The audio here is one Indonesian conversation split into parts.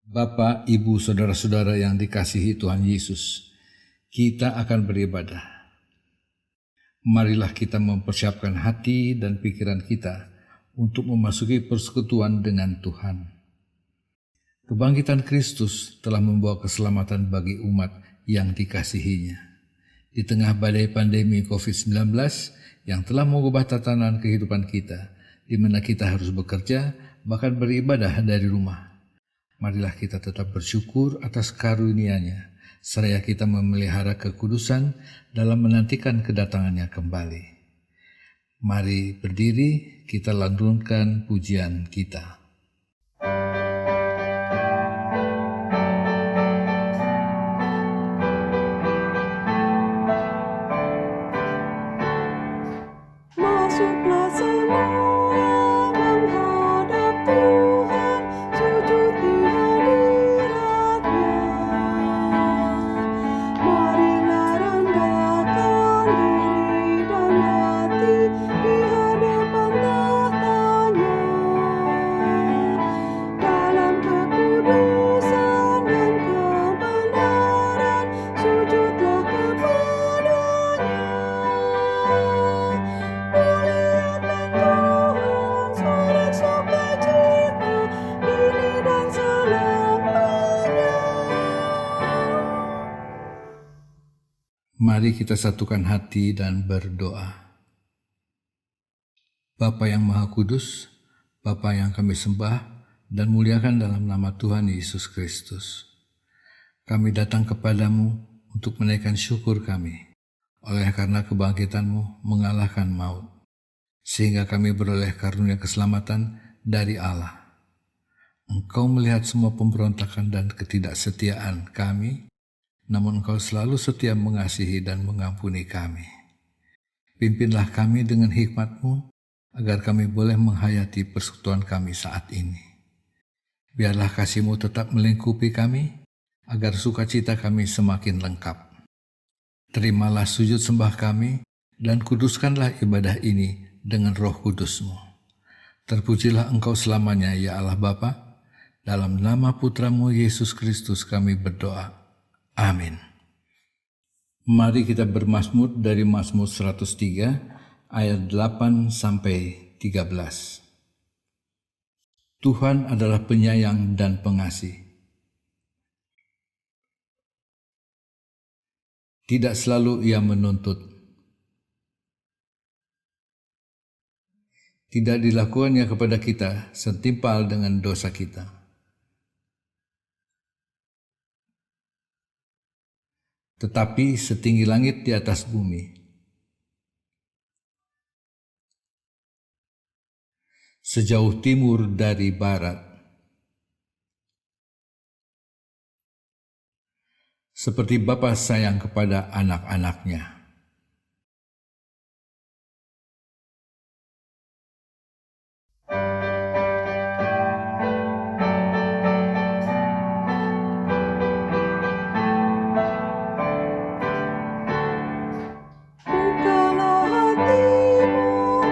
Bapak, Ibu, Saudara-saudara yang dikasihi Tuhan Yesus, kita akan beribadah. Marilah kita mempersiapkan hati dan pikiran kita untuk memasuki persekutuan dengan Tuhan. Kebangkitan Kristus telah membawa keselamatan bagi umat yang dikasihinya. Di tengah badai pandemi COVID-19 yang telah mengubah tatanan kehidupan kita, di mana kita harus bekerja, bahkan beribadah dari rumah. Marilah kita tetap bersyukur atas karunia-Nya, seraya kita memelihara kekudusan dalam menantikan kedatangannya kembali. Mari berdiri, kita lantunkan pujian kita. Masuklah semua menghadap Tuhan, sujud di hadirat-Nya. Marilah rendahkan diri dan hati di hadapan tahtanya. Dalam kekudusan dan kebenaran, sujudlah kepada-Nya. Muliakan Tuhan, sorak sukacita, kini dan selamanya. Mari kita satukan hati dan berdoa. Bapa yang Maha Kudus, Bapa yang kami sembah dan muliakan dalam nama Tuhan Yesus Kristus. Kami datang kepadamu untuk menaikkan syukur kami, oleh karena kebangkitan-Mu mengalahkan maut, sehingga kami beroleh karunia keselamatan dari Allah. Engkau melihat semua pemberontakan dan ketidaksetiaan kami, namun Engkau selalu setia mengasihi dan mengampuni kami. Pimpinlah kami dengan hikmat-Mu, agar kami boleh menghayati persekutuan kami saat ini. Biarlah kasih-Mu tetap melingkupi kami, agar sukacita kami semakin lengkap. Terimalah sujud sembah kami, dan kuduskanlah ibadah ini dengan Roh Kudus-Mu. Terpujilah Engkau selamanya, ya Allah Bapa. Dalam nama Putra-Mu Yesus Kristus kami berdoa. Amin. Mari kita bermazmur dari Mazmur 103 ayat 8 sampai 13. Tuhan adalah penyayang dan pengasih. Tidak selalu Ia menuntut. Tidak dilakukannya kepada kita setimpal dengan dosa kita. Tetapi setinggi langit di atas bumi, sejauh timur dari barat, seperti Bapa sayang kepada anak-anaknya. Bukalah hatimu,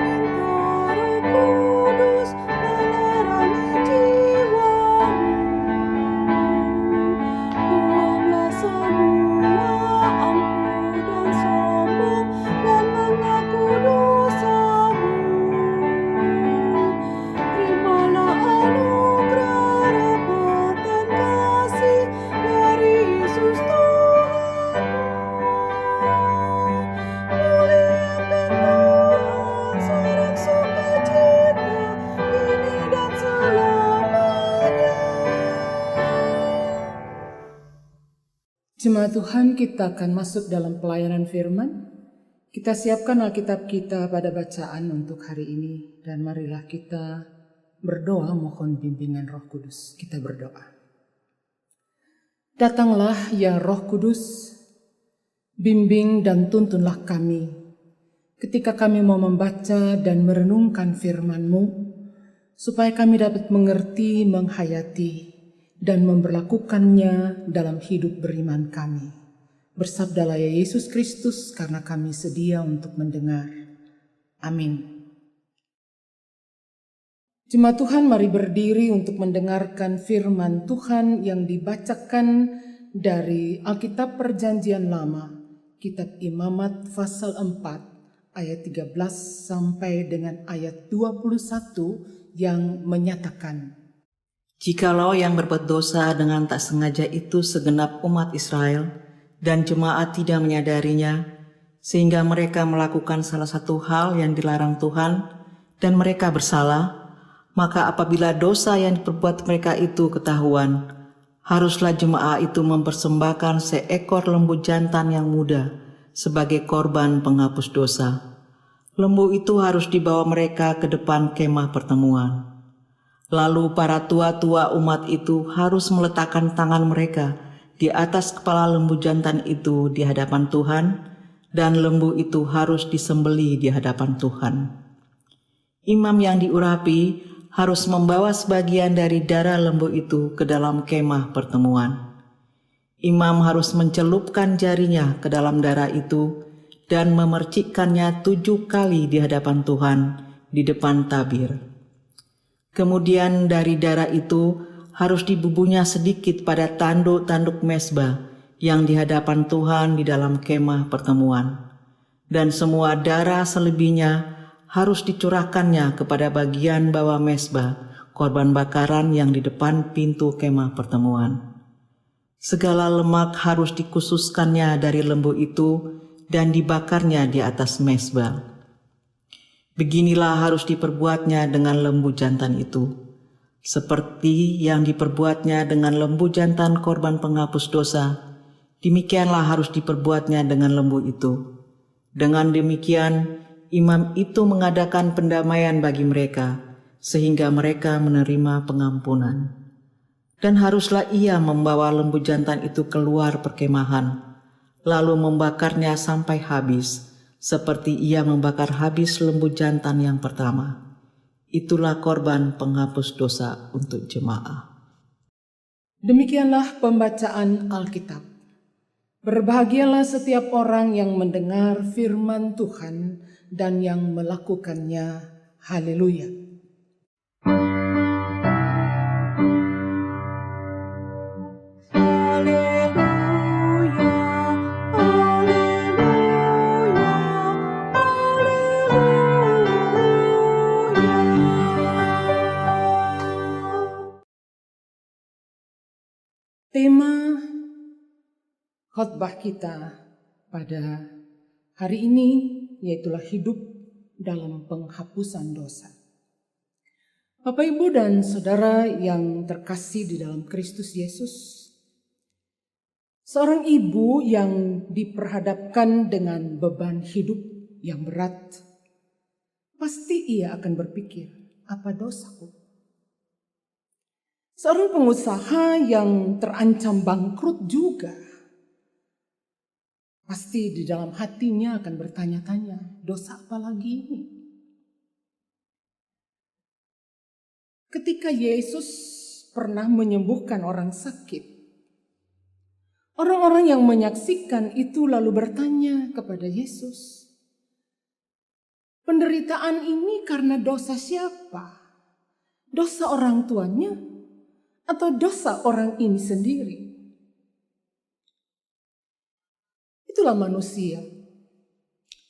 minta Roh Kudus menerangi jiwamu. Buanglah semua angkuh dan sombong, dan mengaku dosamu. Terimalah anugerah, rahmat dan kasih dari Yesus Tuhanmu. Muliakan Tuhan, sorak sukacita, kini dan selamanya. Jemaat Tuhan, kita akan masuk dalam pelayanan firman. Kita siapkan Alkitab kita pada bacaan untuk hari ini, dan marilah kita berdoa mohon bimbingan Roh Kudus. Kita berdoa. Datanglah ya Roh Kudus, bimbing dan tuntunlah kami ketika kami mau membaca dan merenungkan firman-Mu, supaya kami dapat mengerti, menghayati, dan memberlakukannya dalam hidup beriman kami. Bersabdalah ya Yesus Kristus, karena kami sedia untuk mendengar. Amin. Jemaat Tuhan, mari berdiri untuk mendengarkan firman Tuhan yang dibacakan dari Alkitab Perjanjian Lama, Kitab Imamat pasal 4 ayat 13 sampai dengan ayat 21 yang menyatakan, Jikalau yang berbuat dosa dengan tak sengaja itu segenap umat Israel dan jemaat tidak menyadarinya, sehingga mereka melakukan salah satu hal yang dilarang Tuhan dan mereka bersalah, maka apabila dosa yang diperbuat mereka itu ketahuan, haruslah jemaah itu mempersembahkan seekor lembu jantan yang muda sebagai korban penghapus dosa. Lembu itu harus dibawa mereka ke depan kemah pertemuan. Lalu para tua-tua umat itu harus meletakkan tangan mereka di atas kepala lembu jantan itu di hadapan Tuhan, dan lembu itu harus disembelih di hadapan Tuhan. Imam yang diurapi harus membawa sebagian dari darah lembu itu ke dalam kemah pertemuan. Imam harus mencelupkan jarinya ke dalam darah itu dan memercikkannya 7 kali di hadapan Tuhan di depan tabir. Kemudian dari darah itu harus dibubuhnya sedikit pada tanduk-tanduk mezbah yang di hadapan Tuhan di dalam kemah pertemuan. Dan semua darah selebihnya harus dicurahkannya kepada bagian bawah mezbah korban bakaran yang di depan pintu kemah pertemuan. Segala lemak harus dikhususkannya dari lembu itu dan dibakarnya di atas mezbah. Beginilah harus diperbuatnya dengan lembu jantan itu, seperti yang diperbuatnya dengan lembu jantan korban penghapus dosa, demikianlah harus diperbuatnya dengan lembu itu. Dengan demikian, imam itu mengadakan pendamaian bagi mereka, sehingga mereka menerima pengampunan. Dan haruslah ia membawa lembu jantan itu keluar perkemahan, lalu membakarnya sampai habis, seperti ia membakar habis lembu jantan yang pertama. Itulah korban penghapus dosa untuk jemaah. Demikianlah pembacaan Alkitab. Berbahagialah setiap orang yang mendengar firman Tuhan dan yang melakukannya. Haleluya. Tema khotbah kita pada hari ini yaitulah hidup dalam penghapusan dosa. Bapak, Ibu, dan Saudara yang terkasih di dalam Kristus Yesus, seorang ibu yang diperhadapkan dengan beban hidup yang berat, pasti ia akan berpikir, apa dosaku? Seorang pengusaha yang terancam bangkrut juga pasti di dalam hatinya akan bertanya-tanya, dosa apa lagi ini? Ketika Yesus pernah menyembuhkan orang sakit, orang-orang yang menyaksikan itu lalu bertanya kepada Yesus, penderitaan ini karena dosa siapa? Dosa orang tuanya atau dosa orang ini sendiri? Itulah manusia.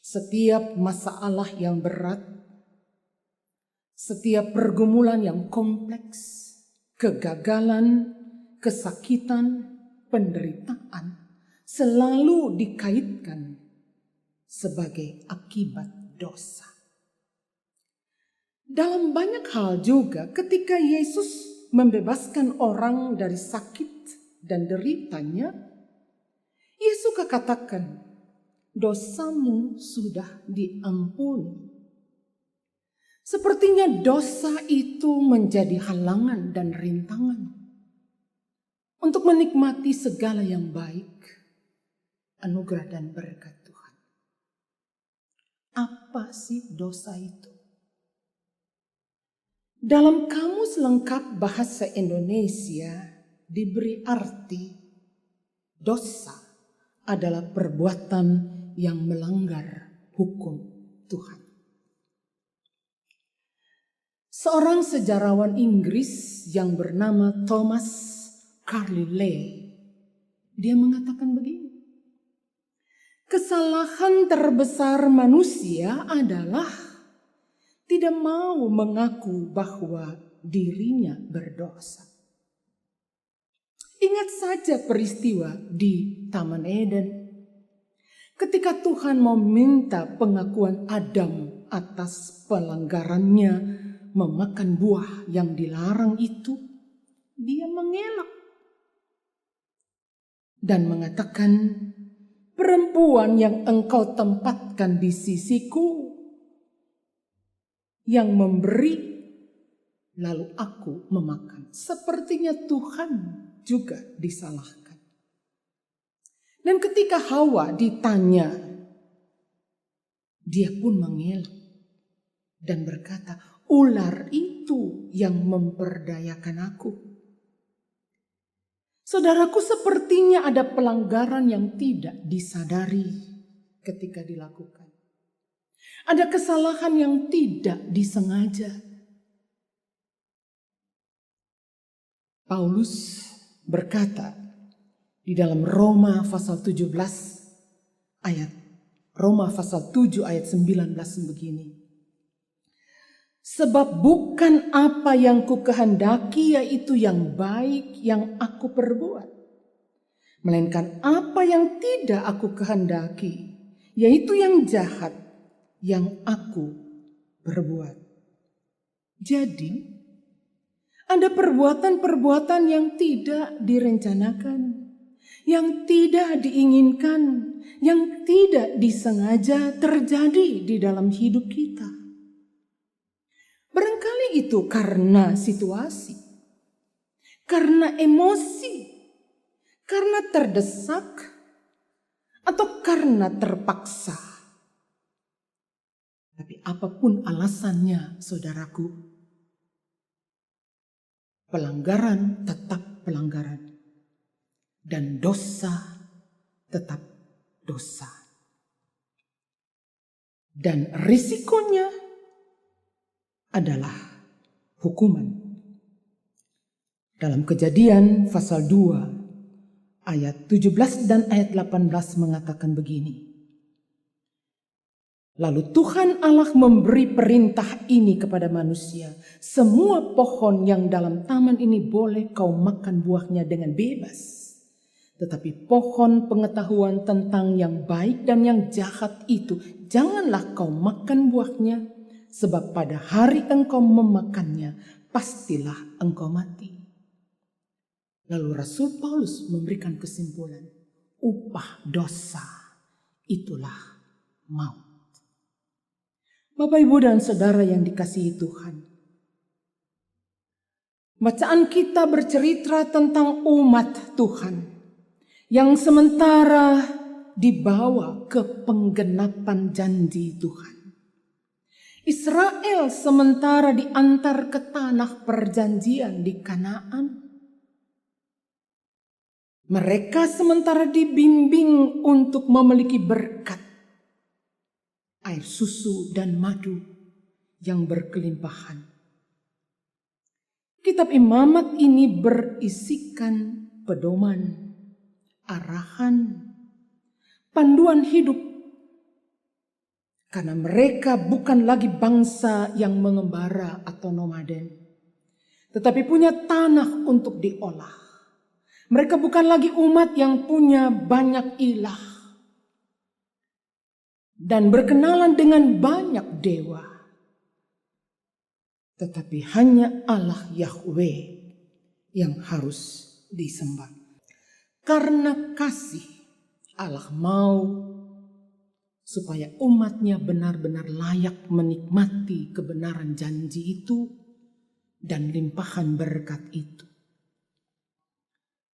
Setiap masalah yang berat, setiap pergumulan yang kompleks, kegagalan, kesakitan, penderitaan selalu dikaitkan sebagai akibat dosa. Dalam banyak hal juga ketika Yesus membebaskan orang dari sakit dan deritanya, Yesus katakan, dosamu sudah diampuni. Sepertinya dosa itu menjadi halangan dan rintangan untuk menikmati segala yang baik, anugerah dan berkat Tuhan. Apa sih dosa itu? Dalam Kamus Lengkap Bahasa Indonesia diberi arti dosa adalah perbuatan yang melanggar hukum Tuhan. Seorang sejarawan Inggris yang bernama Thomas Carlyle, dia mengatakan begini, kesalahan terbesar manusia adalah tidak mau mengaku bahwa dirinya berdosa. Ingat saja peristiwa di Taman Eden. Ketika Tuhan meminta pengakuan Adam atas pelanggarannya memakan buah yang dilarang itu, dia mengelak dan mengatakan, perempuan yang engkau tempatkan di sisiku, yang memberi, lalu aku memakan. Sepertinya Tuhan juga disalahkan. Dan ketika Hawa ditanya, dia pun mengelak dan berkata, ular itu yang memperdayakan aku. Saudaraku, sepertinya ada pelanggaran yang tidak disadari ketika dilakukan. Ada kesalahan yang tidak disengaja. Paulus berkata di dalam Roma pasal 17 ayat Roma pasal 7 ayat 19 begini. Sebab bukan apa yang ku kehendaki yaitu yang baik yang aku perbuat, melainkan apa yang tidak aku kehendaki yaitu yang jahat yang aku perbuat. Jadi ada perbuatan-perbuatan yang tidak direncanakan, yang tidak diinginkan, yang tidak disengaja terjadi di dalam hidup kita. Barangkali itu karena situasi, karena emosi, karena terdesak, atau karena terpaksa. Tapi apapun alasannya, saudaraku, pelanggaran tetap pelanggaran. Dan dosa tetap dosa. Dan risikonya adalah hukuman. Dalam Kejadian pasal 2 ayat 17 dan ayat 18 mengatakan begini. Lalu Tuhan Allah memberi perintah ini kepada manusia. Semua pohon yang dalam taman ini boleh kau makan buahnya dengan bebas. Tetapi pohon pengetahuan tentang yang baik dan yang jahat itu janganlah kau makan buahnya. Sebab pada hari engkau memakannya pastilah engkau mati. Lalu Rasul Paulus memberikan kesimpulan. Upah dosa itulah maut. Bapak, Ibu, dan Saudara yang dikasihi Tuhan. Bacaan kita bercerita tentang umat Tuhan yang sementara dibawa ke penggenapan janji Tuhan. Israel sementara diantar ke tanah perjanjian di Kanaan. Mereka sementara dibimbing untuk memiliki berkat air susu dan madu yang berkelimpahan. Kitab Imamat ini berisikan pedoman, arahan, panduan hidup. Karena mereka bukan lagi bangsa yang mengembara atau nomaden, tetapi punya tanah untuk diolah. Mereka bukan lagi umat yang punya banyak ilah dan berkenalan dengan banyak dewa, tetapi hanya Allah Yahweh yang harus disembah. Karena kasih, Allah mau supaya umatnya benar-benar layak menikmati kebenaran janji itu dan limpahan berkat itu.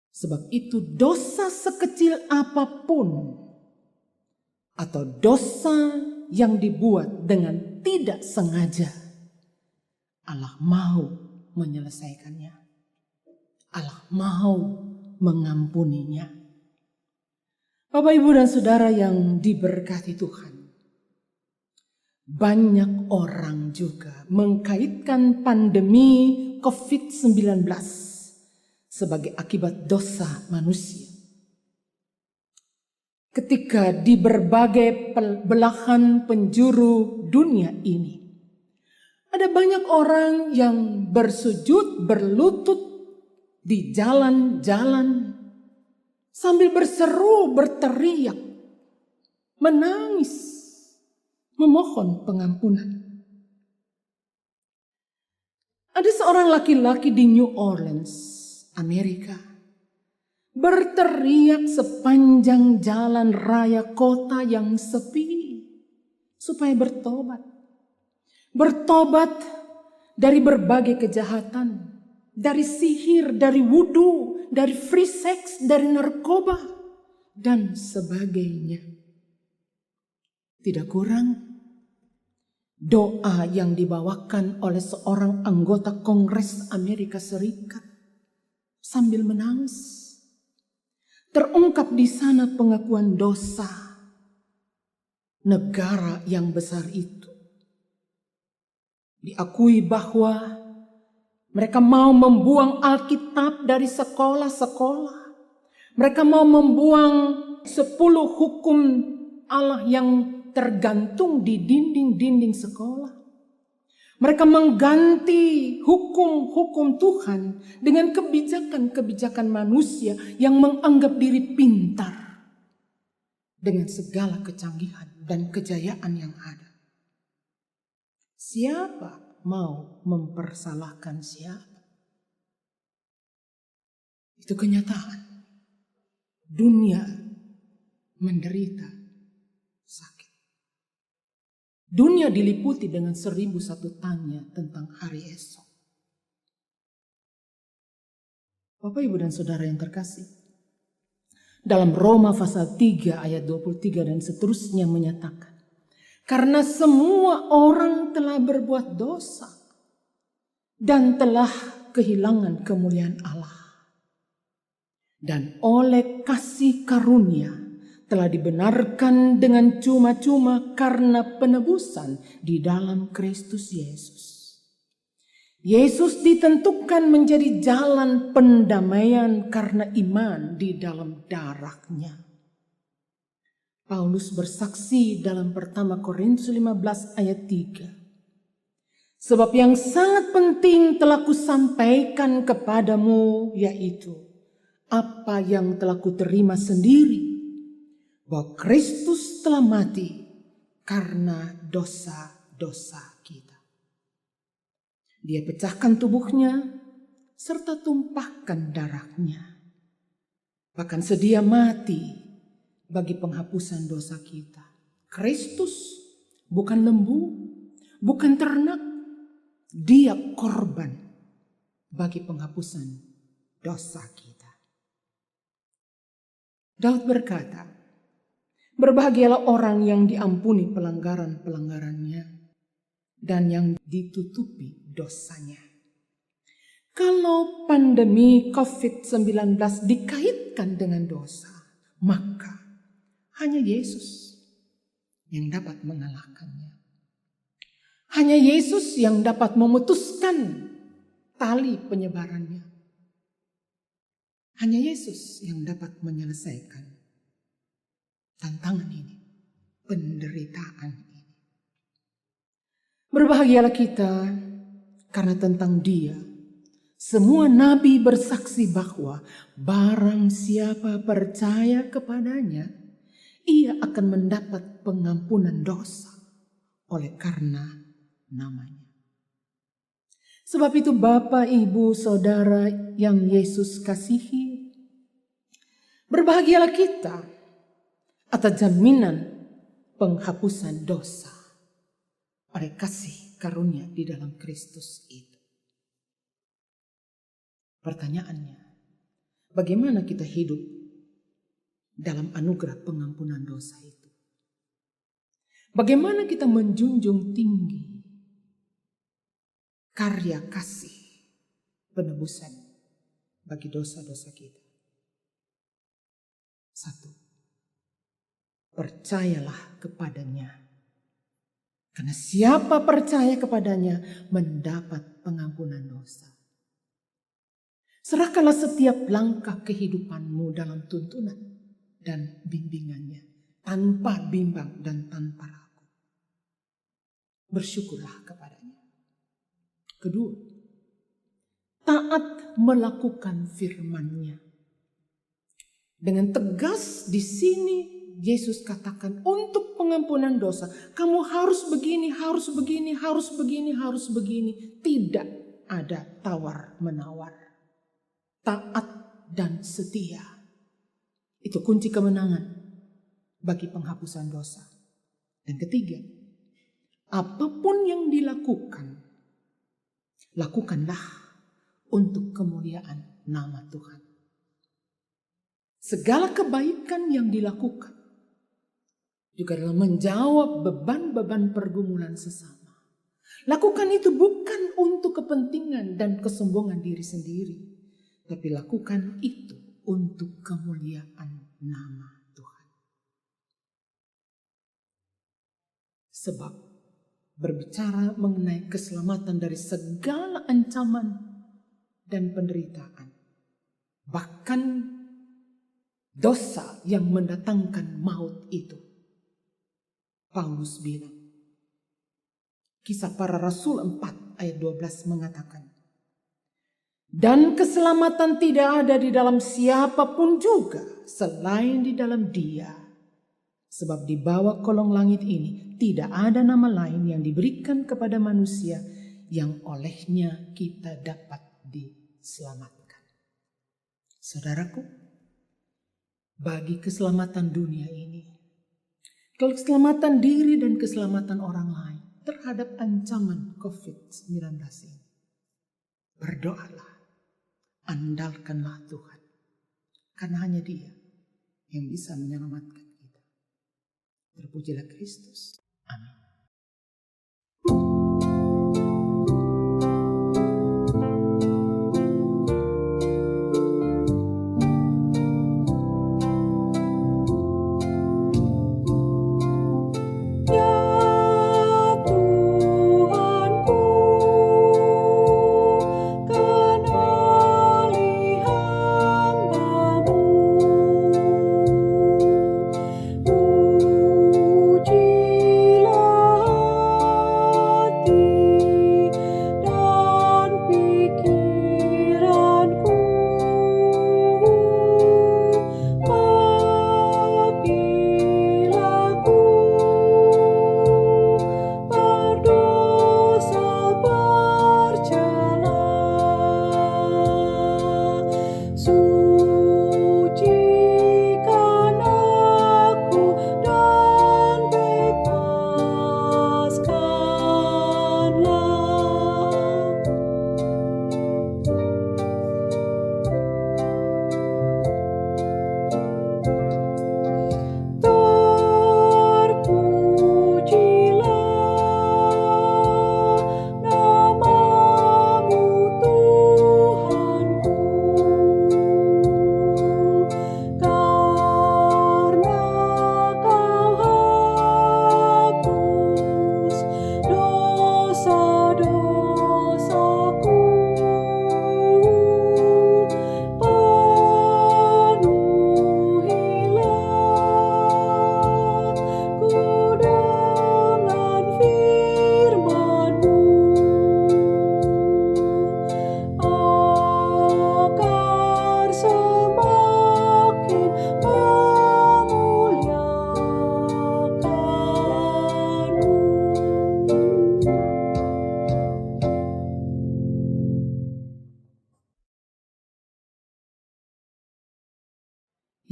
Sebab itu dosa sekecil apapun atau dosa yang dibuat dengan tidak sengaja, Allah mau menyelesaikannya. Allah mau mengampuninya. Bapak, Ibu, dan Saudara yang diberkati Tuhan. Banyak orang juga mengkaitkan pandemi COVID-19 sebagai akibat dosa manusia. Ketika di berbagai belahan penjuru dunia ini, ada banyak orang yang bersujud, berlutut di jalan-jalan sambil berseru, berteriak, menangis, memohon pengampunan. Ada seorang laki-laki di New Orleans, Amerika, berteriak sepanjang jalan raya kota yang sepi supaya bertobat. Bertobat dari berbagai kejahatan, dari sihir, dari wudu, dari free sex, dari narkoba, dan sebagainya. Tidak kurang, doa yang dibawakan oleh seorang anggota Kongres Amerika Serikat sambil menangis. Terungkap di sana pengakuan dosa negara yang besar itu. Diakui bahwa mereka mau membuang Alkitab dari sekolah-sekolah. Mereka mau membuang 10 hukum Allah yang tergantung di dinding-dinding sekolah. Mereka mengganti hukum-hukum Tuhan dengan kebijakan-kebijakan manusia yang menganggap diri pintar dengan segala kecanggihan dan kejayaan yang ada. Siapa mau mempersalahkan siapa? Itu kenyataan. Dunia menderita sakit. Dunia diliputi dengan 1001 tanya tentang hari esok. Bapak, Ibu, dan Saudara yang terkasih, dalam Roma pasal 3 ayat 23 dan seterusnya menyatakan, karena semua orang telah berbuat dosa dan telah kehilangan kemuliaan Allah. Dan oleh kasih karunia telah dibenarkan dengan cuma-cuma karena penebusan di dalam Kristus Yesus. Yesus ditentukan menjadi jalan pendamaian karena iman di dalam darah-Nya. Paulus bersaksi dalam pertama Korintus 15 ayat 3. Sebab yang sangat penting telah kusampaikan kepadamu, yaitu apa yang telah kuterima sendiri, bahwa Kristus telah mati karena dosa-dosa kita. Dia pecahkan tubuhnya serta tumpahkan darahnya. Bahkan sedia mati bagi penghapusan dosa kita. Kristus bukan lembu, bukan ternak. Dia korban bagi penghapusan dosa kita. Daud berkata, berbahagialah orang yang diampuni pelanggaran-pelanggarannya dan yang ditutupi dosanya. Kalau pandemi COVID-19 dikaitkan dengan dosa, maka hanya Yesus yang dapat mengalahkannya. Hanya Yesus yang dapat memutuskan tali penyebarannya. Hanya Yesus yang dapat menyelesaikan tantangan ini, penderitaan ini. Berbahagialah kita karena tentang Dia semua nabi bersaksi bahwa barang siapa percaya kepadanya, ia akan mendapat pengampunan dosa oleh karena namanya. Sebab itu Bapak, Ibu, Saudara yang Yesus kasihi, berbahagialah kita atas jaminan penghapusan dosa oleh kasih karunia di dalam Kristus itu. Pertanyaannya, bagaimana kita hidup dalam anugerah pengampunan dosa itu? Bagaimana kita menjunjung tinggi karya kasih penebusan bagi dosa-dosa kita? 1. Percayalah kepadanya Karena siapa percaya kepadanya mendapat pengampunan dosa. Serahkanlah setiap langkah kehidupanmu dalam tuntunan dan bimbingannya, tanpa bimbang dan tanpa ragu. Bersyukurlah kepadanya. Kedua, taat melakukan firman-Nya. Dengan tegas di sini Yesus katakan untuk pengampunan dosa, kamu harus begini, harus begini, harus begini, harus begini. Tidak ada tawar-menawar. Taat dan setia. Itu kunci kemenangan bagi penghapusan dosa. Dan ketiga, apapun yang dilakukan, lakukanlah untuk kemuliaan nama Tuhan. Segala kebaikan yang dilakukan juga dalam menjawab beban-beban pergumulan sesama. Lakukan itu bukan untuk kepentingan dan kesombongan diri sendiri, tapi lakukan itu untuk kemuliaan nama Tuhan. Sebab berbicara mengenai keselamatan dari segala ancaman dan penderitaan, bahkan dosa yang mendatangkan maut itu. Paulus bilang, Kisah Para Rasul 4 ayat 12 mengatakan, dan keselamatan tidak ada di dalam siapapun juga selain di dalam Dia. Sebab di bawah kolong langit ini tidak ada nama lain yang diberikan kepada manusia yang olehnya kita dapat diselamatkan. Saudaraku, bagi keselamatan dunia ini, keselamatan diri dan keselamatan orang lain terhadap ancaman COVID-19 ini, berdoalah, andalkanlah Tuhan, karena hanya Dia yang bisa menyelamatkan kita. Terpujilah Kristus. Amin.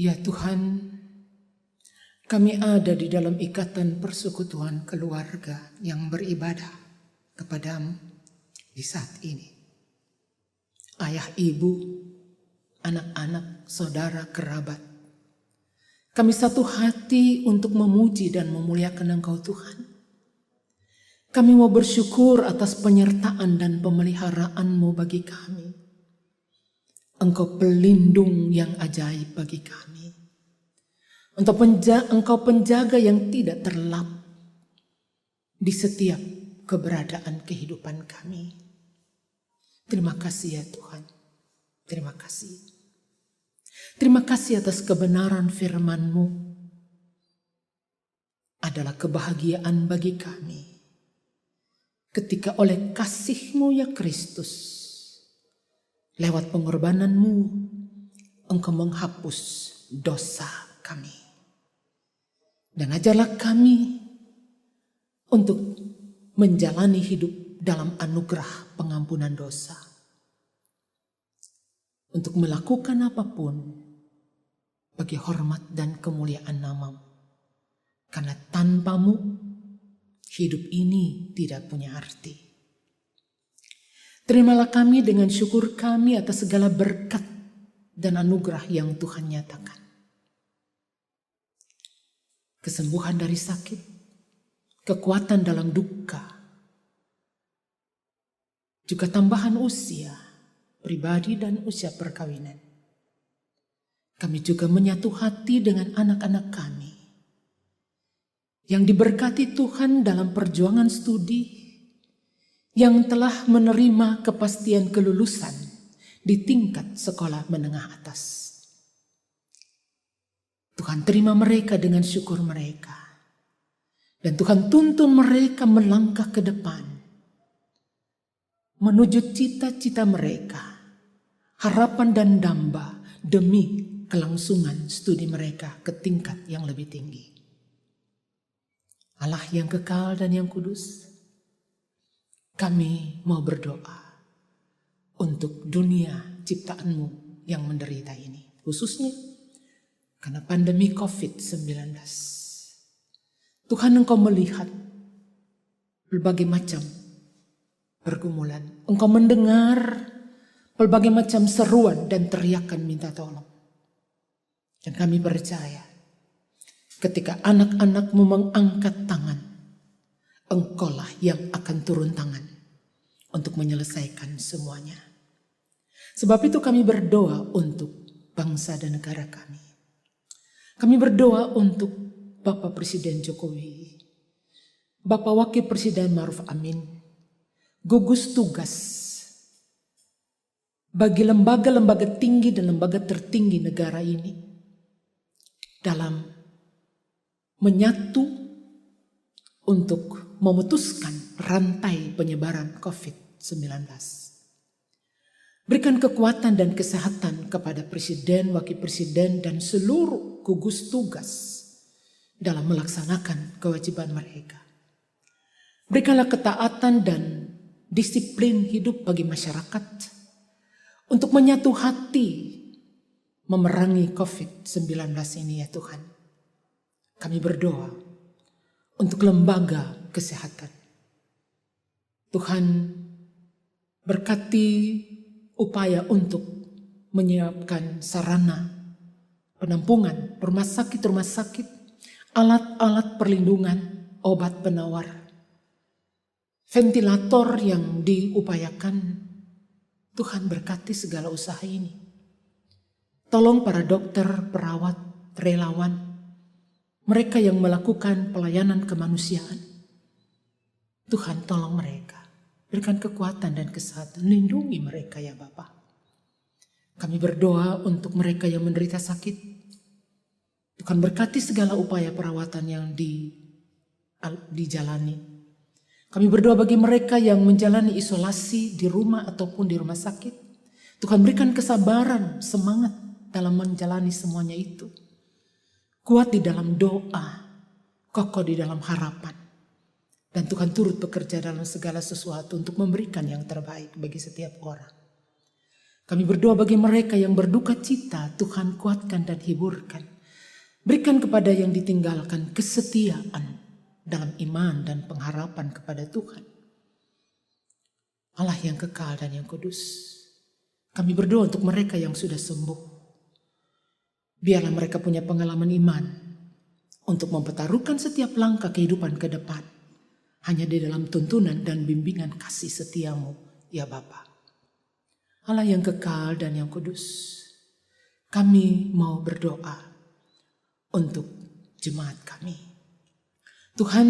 Ya Tuhan, kami ada di dalam ikatan persekutuan keluarga yang beribadah kepadamu di saat ini. Ayah, ibu, anak-anak, saudara, kerabat. Kami satu hati untuk memuji dan memuliakan Engkau Tuhan. Kami mau bersyukur atas penyertaan dan pemeliharaanmu bagi kami. Engkau pelindung yang ajaib bagi kami. Engkau penjaga yang tidak terlap di setiap keberadaan kehidupan kami. Terima kasih ya Tuhan. Terima kasih. Terima kasih atas kebenaran firman-Mu adalah kebahagiaan bagi kami. Ketika oleh kasih-Mu ya Kristus, lewat pengorbanan-Mu, Engkau menghapus dosa kami. Dan ajarlah kami untuk menjalani hidup dalam anugerah pengampunan dosa. Untuk melakukan apapun bagi hormat dan kemuliaan nama-Mu. Karena tanpa-Mu, hidup ini tidak punya arti. Terimalah kami dengan syukur kami atas segala berkat dan anugerah yang Tuhan nyatakan. Kesembuhan dari sakit, kekuatan dalam duka, juga tambahan usia pribadi dan usia perkawinan. Kami juga menyatu hati dengan anak-anak kami yang diberkati Tuhan dalam perjuangan studi, yang telah menerima kepastian kelulusan di tingkat sekolah menengah atas. Tuhan terima mereka dengan syukur mereka. Dan Tuhan tuntun mereka melangkah ke depan, menuju cita-cita mereka, harapan dan damba demi kelangsungan studi mereka ke tingkat yang lebih tinggi. Allah yang kekal dan yang kudus, kami mau berdoa untuk dunia ciptaan-Mu yang menderita ini. Khususnya karena pandemi COVID-19. Tuhan, Engkau melihat berbagai macam pergumulan. Engkau mendengar berbagai macam seruan dan teriakan minta tolong. Dan kami percaya ketika anak-anak-Mu mengangkat tangan, Engkaulah yang akan turun tangan untuk menyelesaikan semuanya. Sebab itu kami berdoa untuk bangsa dan negara kami. Kami berdoa untuk Bapak Presiden Jokowi, Bapak Wakil Presiden Ma'ruf Amin, gugus tugas bagi lembaga-lembaga tinggi dan lembaga tertinggi negara ini dalam menyatu untuk memutuskan rantai penyebaran COVID-19. Berikan kekuatan dan kesehatan kepada Presiden, Wakil Presiden, dan seluruh gugus tugas dalam melaksanakan kewajiban mereka. Berikanlah ketaatan dan disiplin hidup bagi masyarakat untuk menyatu hati memerangi COVID-19 ini ya Tuhan. Kami berdoa untuk lembaga kesehatan. Tuhan berkati upaya untuk menyiapkan sarana penampungan, rumah sakit, alat-alat perlindungan, obat penawar, ventilator yang diupayakan. Tuhan berkati segala usaha ini. Tolong para dokter, perawat, relawan, mereka yang melakukan pelayanan kemanusiaan. Tuhan tolong mereka. Berikan kekuatan dan kesehatan. Lindungi mereka ya Bapa. Kami berdoa untuk mereka yang menderita sakit. Tuhan berkati segala upaya perawatan yang dijalani. Kami berdoa bagi mereka yang menjalani isolasi di rumah ataupun di rumah sakit. Tuhan berikan kesabaran, semangat dalam menjalani semuanya itu. Kuat di dalam doa, kokoh di dalam harapan. Dan Tuhan turut bekerja dalam segala sesuatu untuk memberikan yang terbaik bagi setiap orang. Kami berdoa bagi mereka yang berduka cita, Tuhan kuatkan dan hiburkan. Berikan kepada yang ditinggalkan kesetiaan dalam iman dan pengharapan kepada Tuhan. Allah yang kekal dan yang kudus. Kami berdoa untuk mereka yang sudah sembuh. Biarlah mereka punya pengalaman iman untuk mempertaruhkan setiap langkah kehidupan ke depan. Hanya di dalam tuntunan dan bimbingan kasih setia-Mu, ya Bapa. Allah yang kekal dan yang kudus. Kami mau berdoa untuk jemaat kami. Tuhan,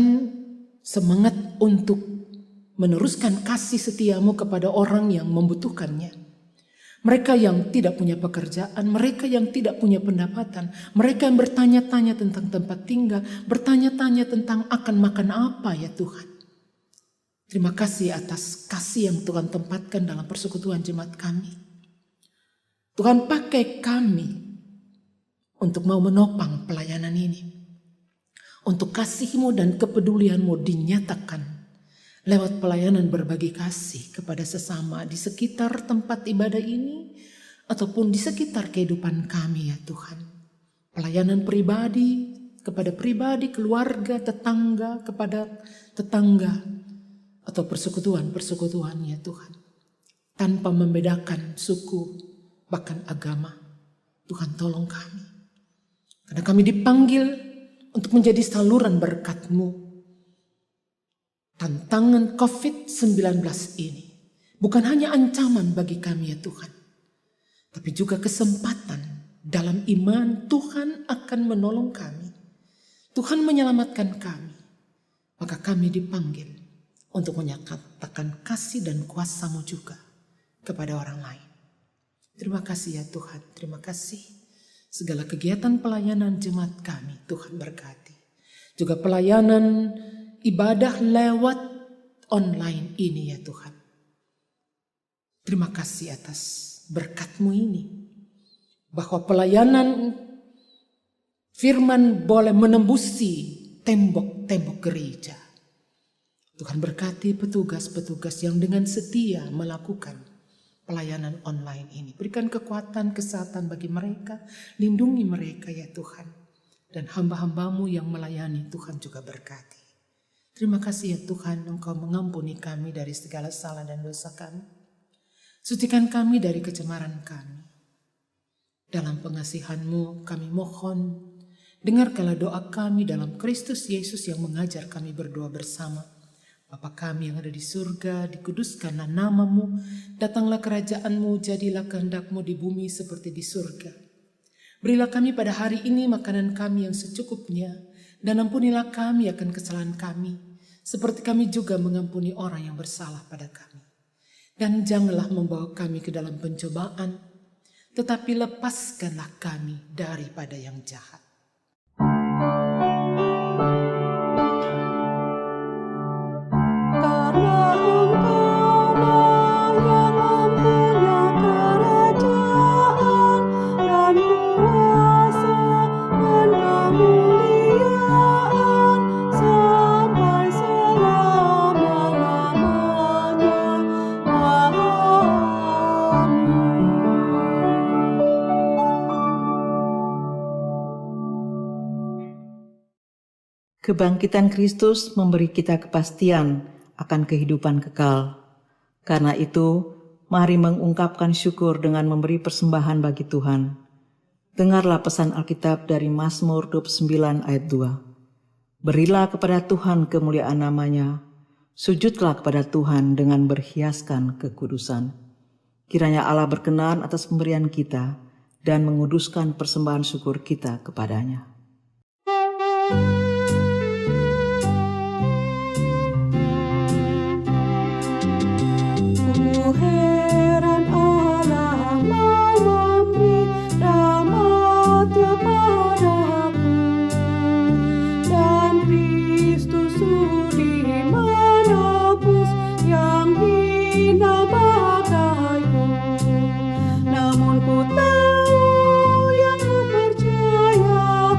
semangat untuk meneruskan kasih setiamu kepada orang yang membutuhkannya. Mereka yang tidak punya pekerjaan, mereka yang tidak punya pendapatan, mereka yang bertanya-tanya tentang tempat tinggal, bertanya-tanya tentang akan makan apa ya Tuhan. Terima kasih atas kasih yang Tuhan tempatkan dalam persekutuan jemaat kami. Tuhan pakai kami untuk mau menopang pelayanan ini. Untuk kasih-Mu dan kepedulian-Mu dinyatakan lewat pelayanan berbagi kasih kepada sesama di sekitar tempat ibadah ini ataupun di sekitar kehidupan kami ya Tuhan. Pelayanan pribadi kepada pribadi, keluarga, tetangga kepada tetangga atau persekutuan-persekutuan ya Tuhan. Tanpa membedakan suku bahkan agama. Tuhan tolong kami. Karena kami dipanggil untuk menjadi saluran berkat-Mu. Tantangan COVID-19 ini bukan hanya ancaman bagi kami ya Tuhan, tapi juga kesempatan dalam iman. Tuhan akan menolong kami. Tuhan menyelamatkan kami. Maka kami dipanggil untuk menyatakan kasih dan kuasa-Mu juga kepada orang lain. Terima kasih ya Tuhan, terima kasih. Segala kegiatan pelayanan jemaat kami Tuhan berkati. Juga pelayanan ibadah lewat online ini ya Tuhan. Terima kasih atas berkat-Mu ini. Bahwa pelayanan firman boleh menembusi tembok-tembok gereja. Tuhan berkati petugas-petugas yang dengan setia melakukan pelayanan online ini. Berikan kekuatan, kesehatan bagi mereka. Lindungi mereka ya Tuhan. Dan hamba-hamba-Mu yang melayani Tuhan juga berkati. Terima kasih ya Tuhan, Engkau mengampuni kami dari segala salah dan dosa kami. Sucikan kami dari kecemaran kami. Dalam pengasihan-Mu kami mohon, dengarkanlah doa kami dalam Kristus Yesus yang mengajar kami berdoa bersama. Bapa kami yang ada di surga, dikuduskanlah nama-Mu, datanglah kerajaan-Mu, jadilah kehendak-Mu di bumi seperti di surga. Berilah kami pada hari ini makanan kami yang secukupnya, dan ampunilah kami akan kesalahan kami, seperti kami juga mengampuni orang yang bersalah pada kami. Dan janganlah membawa kami ke dalam pencobaan, tetapi lepaskanlah kami daripada yang jahat. Karena Engkaulah yang mempunyai kerajaan dan kuasa dan kemuliaan sampai selama-lamanya. Amin. Kebangkitan Kristus memberi kita kepastian akan kehidupan kekal. Karena itu, mari mengungkapkan syukur dengan memberi persembahan bagi Tuhan. Dengarlah pesan Alkitab dari Mazmur 29 ayat 2. Berilah kepada Tuhan kemuliaan namanya, sujudlah kepada Tuhan dengan berhiaskan kekudusan. Kiranya Allah berkenan atas pemberian kita dan menguduskan persembahan syukur kita kepadanya. Ku heran Allah mau memberi rahmat-Nya padaku, dan Kristus sudi menebus yang hina bagaiku. Namun ku tahu yang ku percaya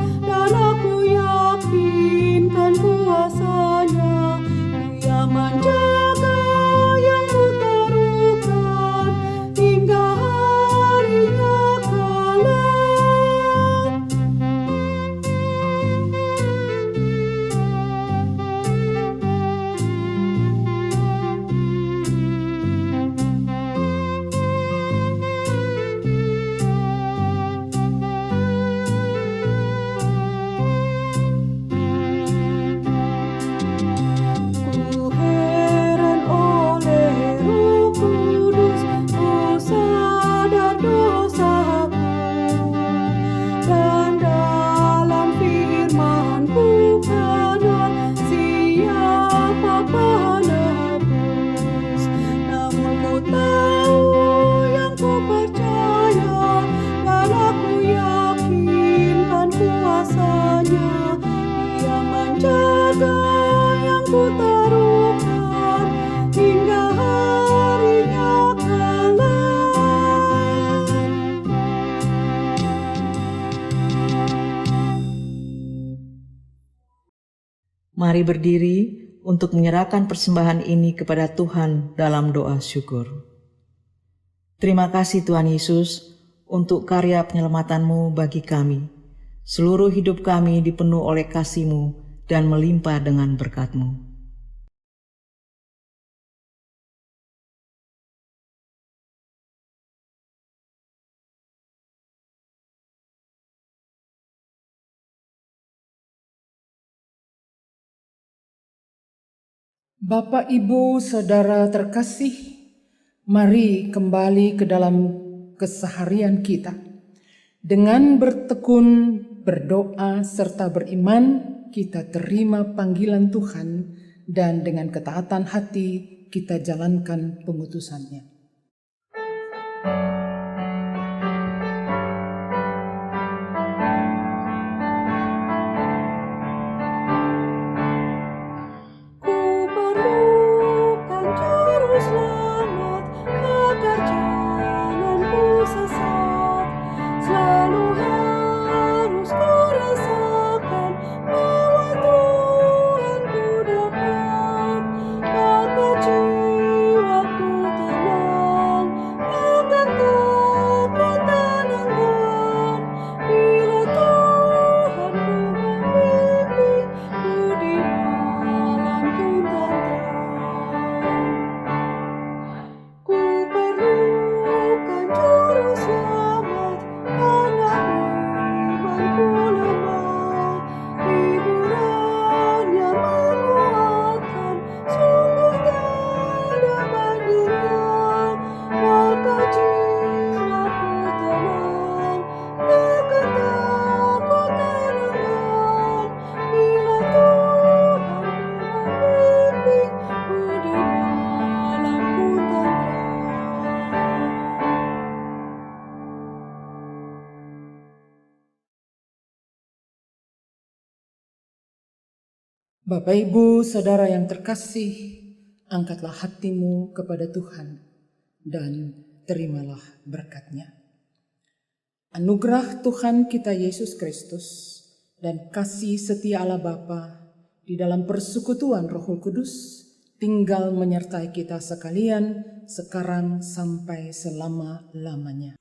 Mari berdiri untuk menyerahkan persembahan ini kepada Tuhan dalam doa syukur. Terima kasih Tuhan Yesus untuk karya penyelamatan-Mu bagi kami. Seluruh hidup kami dipenuhi oleh kasih-Mu dan melimpah dengan berkat-Mu. Bapak, Ibu, Saudara terkasih, mari kembali ke dalam keseharian kita. Dengan bertekun, berdoa, serta beriman, kita terima panggilan Tuhan dan dengan ketaatan hati kita jalankan pengutusannya. Bapak, Ibu, Saudara yang terkasih, angkatlah hatimu kepada Tuhan dan terimalah berkat-Nya. Anugerah Tuhan kita Yesus Kristus dan kasih setia Allah Bapa di dalam persekutuan Roh Kudus tinggal menyertai kita sekalian sekarang sampai selama-lamanya.